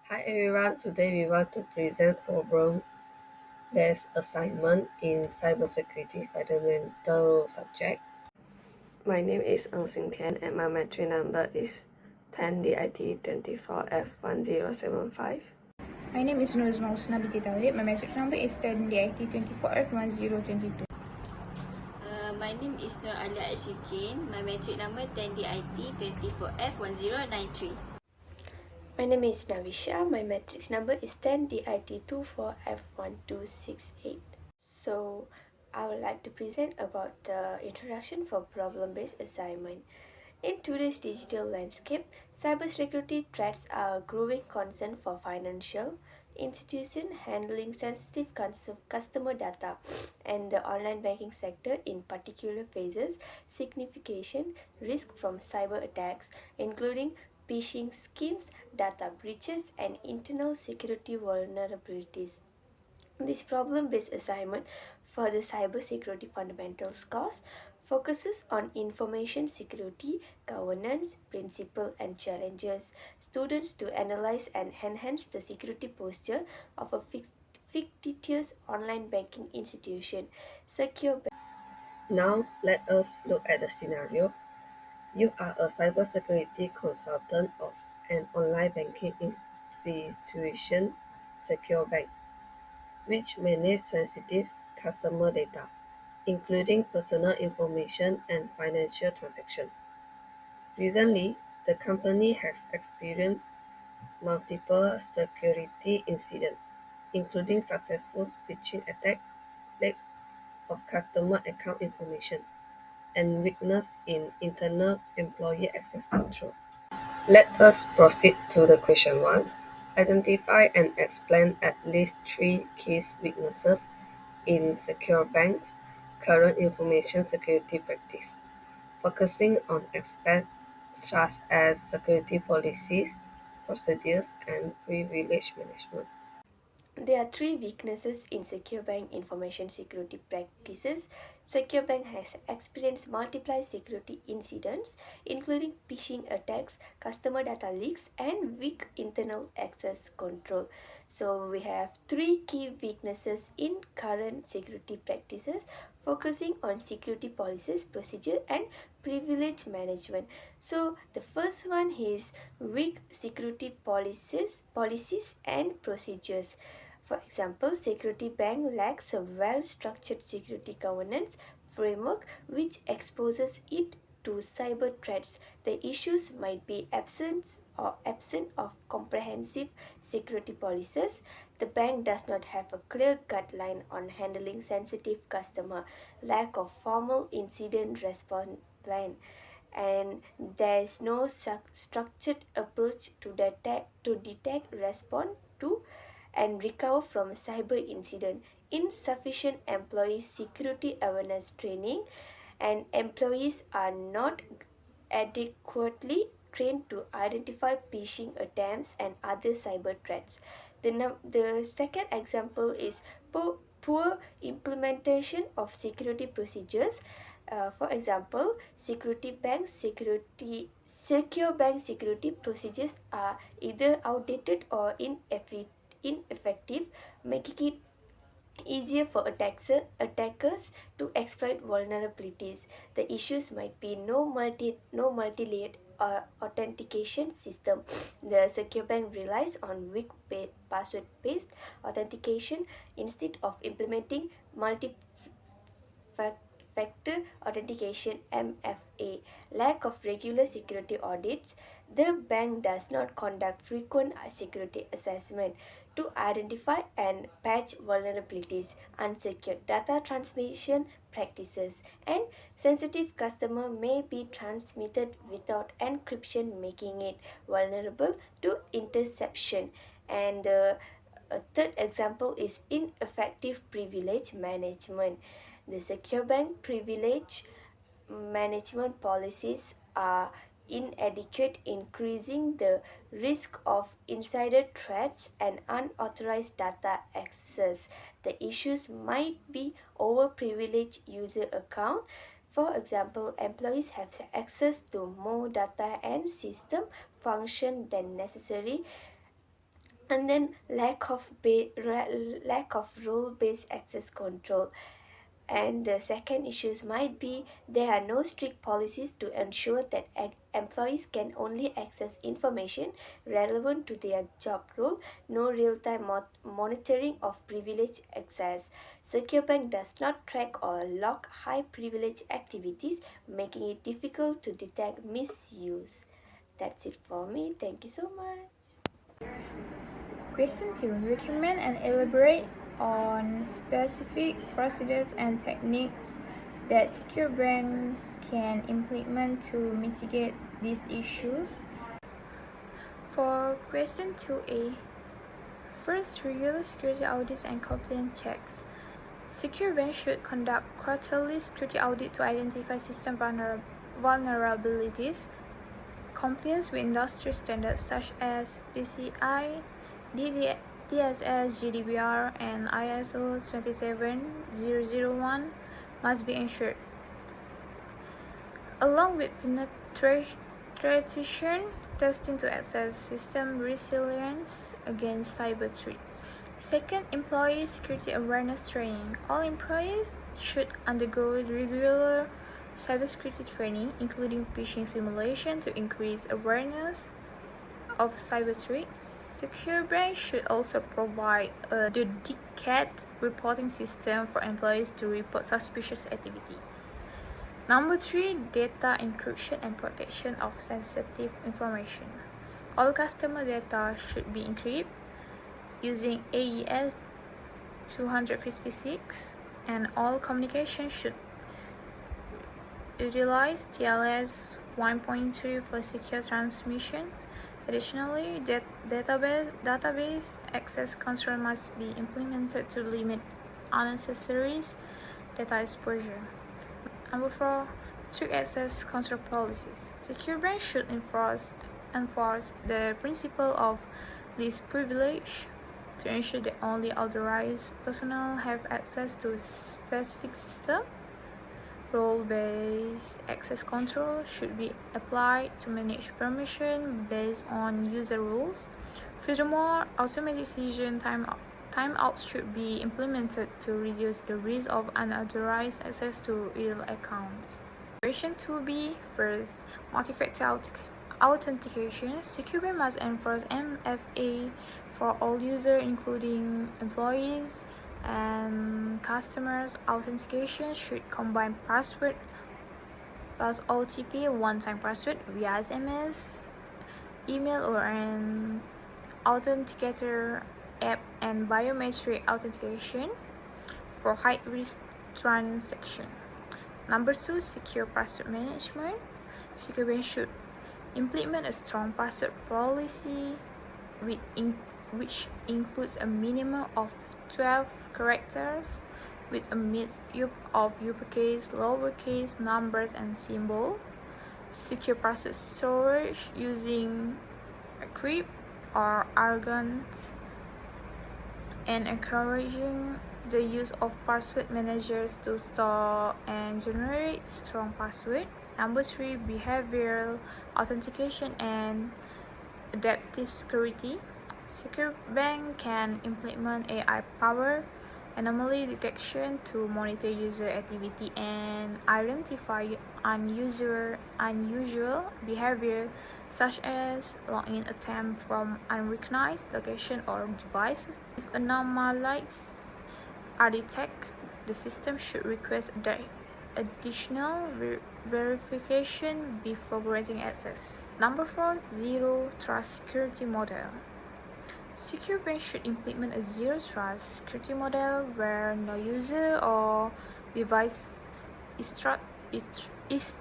Hi everyone, today we want to present problem-based assignment in cybersecurity fundamental subject. My name is Ng Sing Tian and my matric number is 10DIT24F1075. My name is Nuruzma Husna binti Tauhid. My metric number is 10DIT24F1022. My name is Nur Alia Ashikin. My metric number 10DIT 24F1093. My name is Navisha. My matrix number is 10DIT24F1268. So, I would like to present about the introduction for problem-based assignment. In today's digital landscape, cybersecurity threats are a growing concern for financial institutions handling sensitive customer data, and the online banking sector in particular faces significant risk from cyber attacks, including phishing schemes, data breaches, and internal security vulnerabilities. This problem-based assignment for the cybersecurity fundamentals course focuses on information security, governance, principles, and challenges. Students to analyze and enhance the security posture of a fictitious online banking institution. Secure Now let us look at the scenario. You are a cybersecurity consultant of an online banking institution, Secure Bank, which manages sensitive customer data, including personal information and financial transactions. Recently, the company has experienced multiple security incidents, including successful phishing attacks, leaks of customer account information, and weakness in internal employee access control. Let us proceed to the question 1. Identify and explain at least three key weaknesses in secure banks' current information security practice, focusing on aspects such as security policies, procedures, and privilege management. There are three weaknesses in Secure Bank information security practices. Secure Bank has experienced multiple security incidents, including phishing attacks, customer data leaks, and weak internal access control. So we have three key weaknesses in current security practices, focusing on security policies, procedure, and privilege management. So the first one is weak security policies and procedures. For example, Security Bank lacks a well-structured security governance framework which exposes it to cyber threats. The issues might be absent of comprehensive security policies. The bank does not have a clear guideline on handling sensitive customer, lack of formal incident response plan, and there is no structured approach to detect, respond to, and recover from cyber incident. Insufficient employee security awareness training, and employees are not adequately trained to identify phishing attempts and other cyber threats. The second example is poor implementation of security procedures. For example, secure bank security procedures are either outdated or ineffective, making it easier for attackers to exploit vulnerabilities. The issues might be no multi-layered authentication system. The secure bank relies on weak password-based authentication instead of implementing multi-factor authentication (MFA). Lack of regular security audits. The bank does not conduct frequent security assessment to identify and patch vulnerabilities, unsecured data transmission practices, and sensitive customer may be transmitted without encryption, making it vulnerable to interception. And a third example is ineffective privilege management. The secure bank privilege management policies are inadequate, increasing the risk of insider threats and unauthorized data access. The issues might be overprivileged user account. For example, employees have access to more data and system function than necessary, And then lack of role-based access control. And the second issues might be there are no strict policies to ensure that employees can only access information relevant to their job role, no real-time monitoring of privilege access. Secure Bank does not track or log high privilege activities, making it difficult to detect misuse. That's it for me. Thank you so much. Question 2. Recommend and elaborate on specific procedures and techniques that Secure Bank can implement to mitigate these issues. For question 2A, first, regular security audits and compliance checks. Secure Bank should conduct quarterly security audit to identify system vulnerabilities, compliance with industry standards such as PCI, DSS, GDPR, and ISO 27001 must be ensured, along with penetration testing to assess system resilience against cyber threats. Second, employee security awareness training. All employees should undergo regular cybersecurity training, including phishing simulation, to increase awareness of cyber threats. Secure Bank should also provide a dedicated reporting system for employees to report suspicious activity. Number 3, data encryption and protection of sensitive information. All customer data should be encrypted using AES 256, and all communication should utilize TLS 1.3 for secure transmissions. Additionally, database access control must be implemented to limit unnecessary data exposure. Number 4, strict access control policies. Secure Bank should enforce the principle of least privilege to ensure that only authorized personnel have access to specific system. Role-based access control should be applied to manage permission based on user rules. Furthermore, automated decision timeouts should be implemented to reduce the risk of unauthorized access to real accounts. Question 2B, first, multi-factor authentication. Secure Bank must enforce MFA for all users, including employees and customers. Authentication should combine password plus OTP, one-time password, via SMS, email, or an authenticator app, and biometric authentication for high-risk transaction. Number 2, secure password management. Secure Bank should implement a strong password policy which includes a minimum of 12 characters with a mix of uppercase, lowercase, numbers, and symbols. Secure password storage using crypt or argon, and encouraging the use of password managers to store and generate strong password. Number 3, behavioral authentication and adaptive security. Secure Bank can implement AI-powered anomaly detection to monitor user activity and identify unusual behavior, such as login attempt from unrecognized location or devices. If anomalies are detected, the system should request additional verification before granting access. Number 4, zero trust security model. Secure Bank should implement a zero trust security model where no user or device is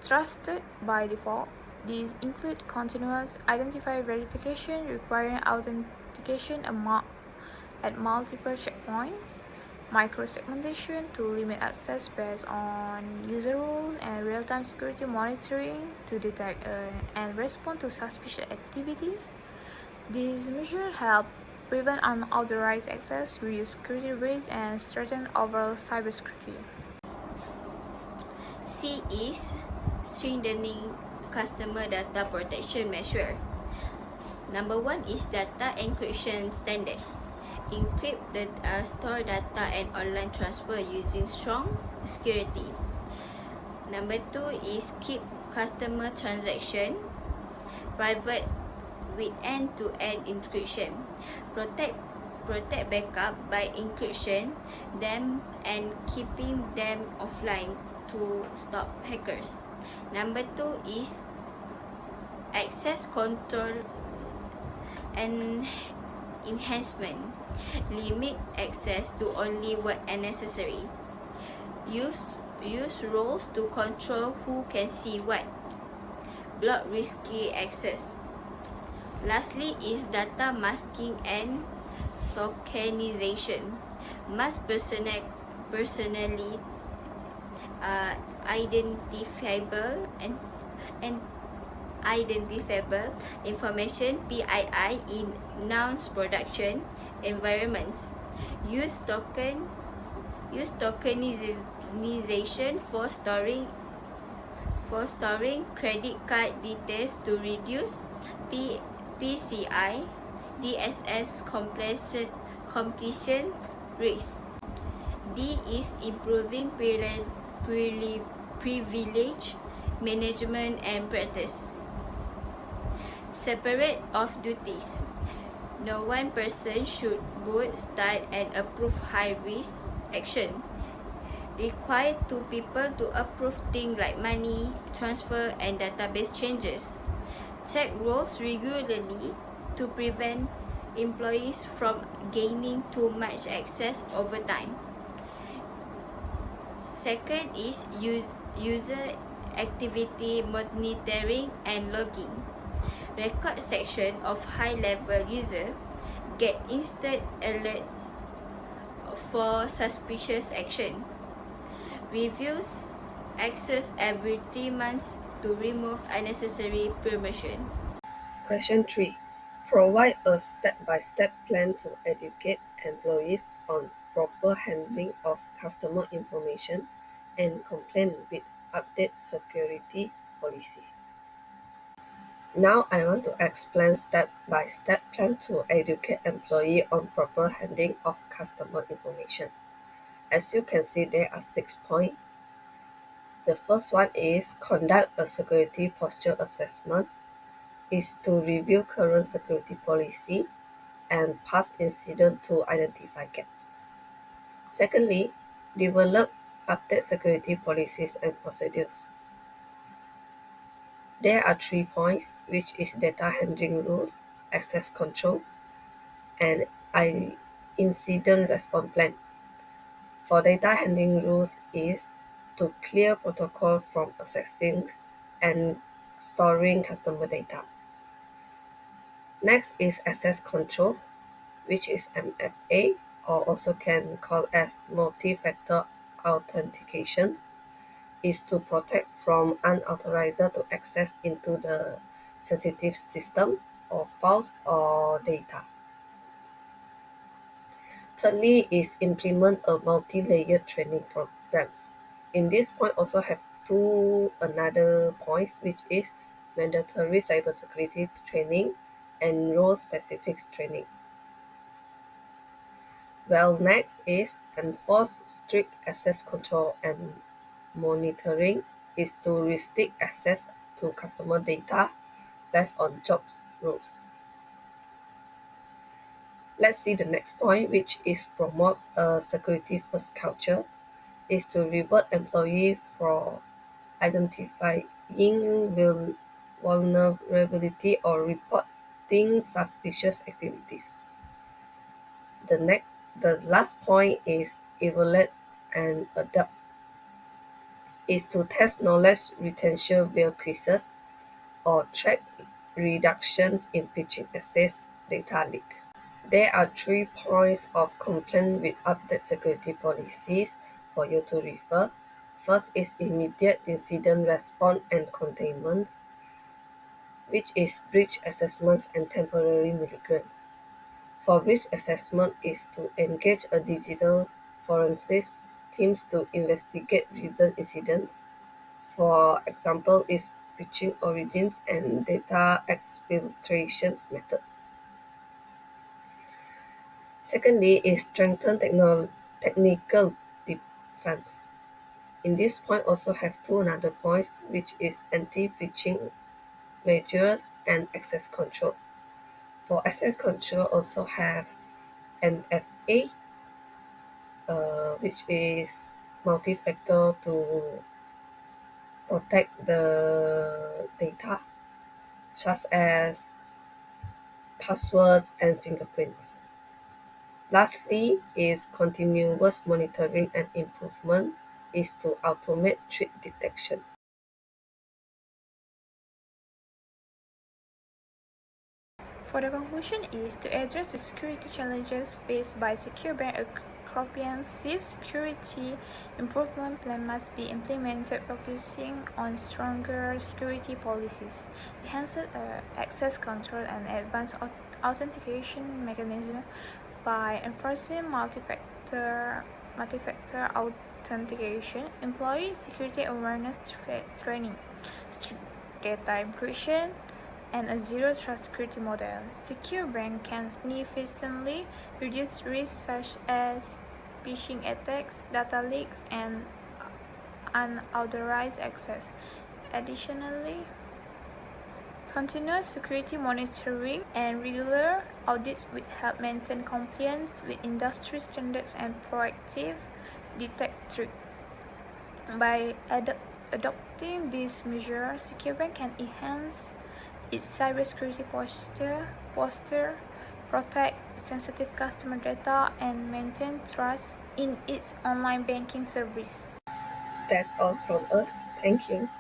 trusted by default. These include continuous identifier verification requiring authentication at multiple checkpoints, micro-segmentation to limit access based on user rules, and real-time security monitoring to detect and respond to suspicious activities. These measures help prevent unauthorized access, reduce security risks, and strengthen overall cybersecurity. C is strengthening customer data protection measure. Number one is data encryption standard. Encrypt the store data and online transfer using strong security. Number two is keep customer transaction private with end-to-end encryption. Protect backup by encryption them and keeping them offline to stop hackers. Number two is access control and enhancement. Limit access to only what is necessary. Use roles to control who can see what. Block risky access. Lastly is data masking and tokenization. Mask personally identifiable and identifiable information PII in announced production environments. Use tokenization for storing credit card details to reduce PCI DSS completion risk. D is improving privilege management and practice. Separate of duties. No one person should both start and approve high-risk action. Require two people to approve things like money, transfer, and database changes. Check roles regularly to prevent employees from gaining too much access over time. Second is user activity monitoring and logging. Record section of high-level user get instant alert for suspicious action. Reviews access every 3 months to remove unnecessary permission. Question 3. Provide a step-by-step plan to educate employees on proper handling of customer information and complaint with update security policy. Now I want to explain step-by-step plan to educate employee on proper handling of customer information. As you can see, there are 6 points. The first one is conduct a security posture assessment, is to review current security policy and past incident to identify gaps. Secondly, develop update security policies and procedures. There are 3 points, which is data handling rules, access control, and incident response plan. For data handling rules is to clear protocol from accessing and storing customer data. Next is access control, which is MFA, or also can call as multi-factor authentication, is to protect from unauthorized to access into the sensitive system or files or data. Thirdly is implement a multi-layered training programs. In this point also have two another points, which is mandatory cybersecurity training and role-specific training. Well, next is enforce strict access control and monitoring, is to restrict access to customer data based on jobs rules. Let's see the next point, which is promote a security first culture, is to reward employees for identifying vulnerability or reporting suspicious activities. The last point is evaluate and adapt, is to test knowledge retention via quizzes or track reductions in pitching access data leak. There are 3 points of complaint with update security policies for you to refer. First is immediate incident response and containment, which is breach assessments and temporary mitigants. For breach assessment is to engage a digital forensics teams to investigate recent incidents. For example, is breaching origins and data exfiltration methods. Secondly is strengthen technical defense. In this point also have two another points, which is anti-breaching measures and access control. For access control also have MFA, which is multi-factor to protect the data, such as passwords and fingerprints. Lastly is continuous monitoring and improvement is to automate threat detection. For the conclusion is to address the security challenges faced by secure bank, a comprehensive security improvement plan must be implemented, focusing on stronger security policies, enhanced access control, and advanced authentication mechanism by enforcing multi-factor authentication, employee security awareness training, strict data encryption, and a zero trust security model. Secure bank can significantly reduce risks such as phishing attacks, data leaks, and unauthorized access. Additionally, continuous security monitoring and regular audits will help maintain compliance with industry standards and proactive detect threats. By adopting these measures, Secure Bank can enhance its cybersecurity posture, protect sensitive customer data, and maintain trust in its online banking service. That's all from us. Thank you.